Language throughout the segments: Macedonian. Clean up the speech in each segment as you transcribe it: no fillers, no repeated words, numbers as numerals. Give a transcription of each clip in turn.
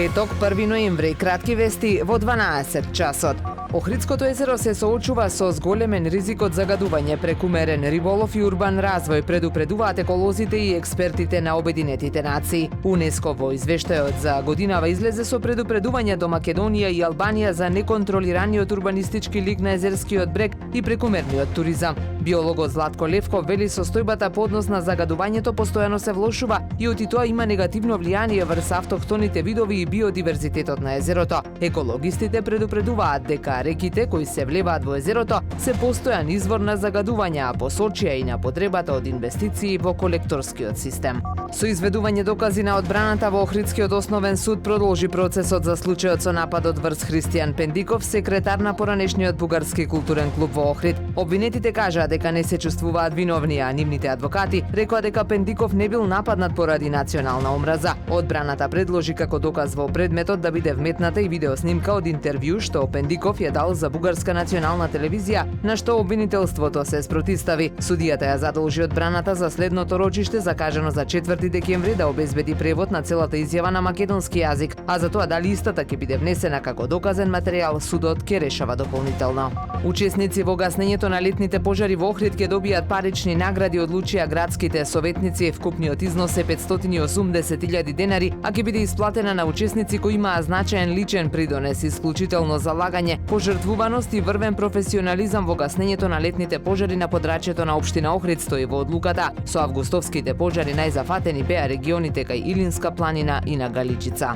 Петок, 1 ноември, кратки вести во 12 часот. Охридското езеро се соочува со зголемен ризик од загадување, прекумерен риболов и урбан развој, предупредуваат еколозите и експертите на Обединетите нации. УНЕСКО во извештајот за годинава излезе со предупредување до Македонија и Албанија за неконтролираниот урбанистички лик на езерскиот брег и прекумерниот туризам. Биологот Златко Левков вели состојбата по однос на загадувањето постојано се влошува и оти тоа има негативно влијание врз автохтоните видови и биодиверзитетот на езерото. Екологистите предупредуваат дека реките кои се влеваат во езерото се постојан извор на загадувања, а посочија и на потребата од инвестиции во колекторскиот систем. Со изведување докази на одбраната во Охридскиот основен суд продолжи процесот за случајот со нападот врз Христијан Пендиков, секретар на поранешниот бугарски културен клуб во Охрид. Обвинетите кажаа дека не се чувствуваат виновни, а нивните адвокати рекоа дека Пендиков не бил нападнат поради национална омраза. Одбраната предложи како доказ во предметот да биде вметната и видеоснимка од интервју што Пендиков ја дал за бугарска национална телевизија, на што обвинителството се спротивстави. Судијата ја задолжи одбраната за следното рочиште закажано за 4 декември да обезбеди превод на целата изјава на македонски јазик, а за тоа дали истата ќе биде внесена како доказен материјал, судот ќе решава дополнително. Учесници во гаснењето на летните пожари во Охрид ќе добијат парични награди, одлучија градските советници. Вкупниот износ е 580.000 денари, а ќе биде исплатена на учесници кои имаа значаен личен придонес, исклучително залагање, пожртвуваност и врвен професионализам во гаснењето на летните пожари на подрачјето на општина Охрид, стои во одлуката. Со августовските пожари најзафатени беа регионите кај Илинска планина и на Галичица.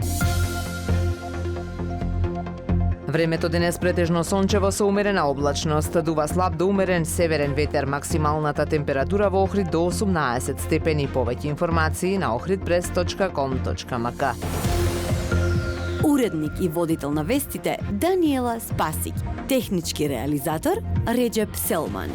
Времето денес претежно сончево со умерена облачност, дува слаб до умерен северен ветер, максималната температура во Охрид до 18 степени. Повеќе информации на ohridpress.com.mk. Уредник и водител на вестите Даниела Спасик, технички реализатор Реджеп Селман.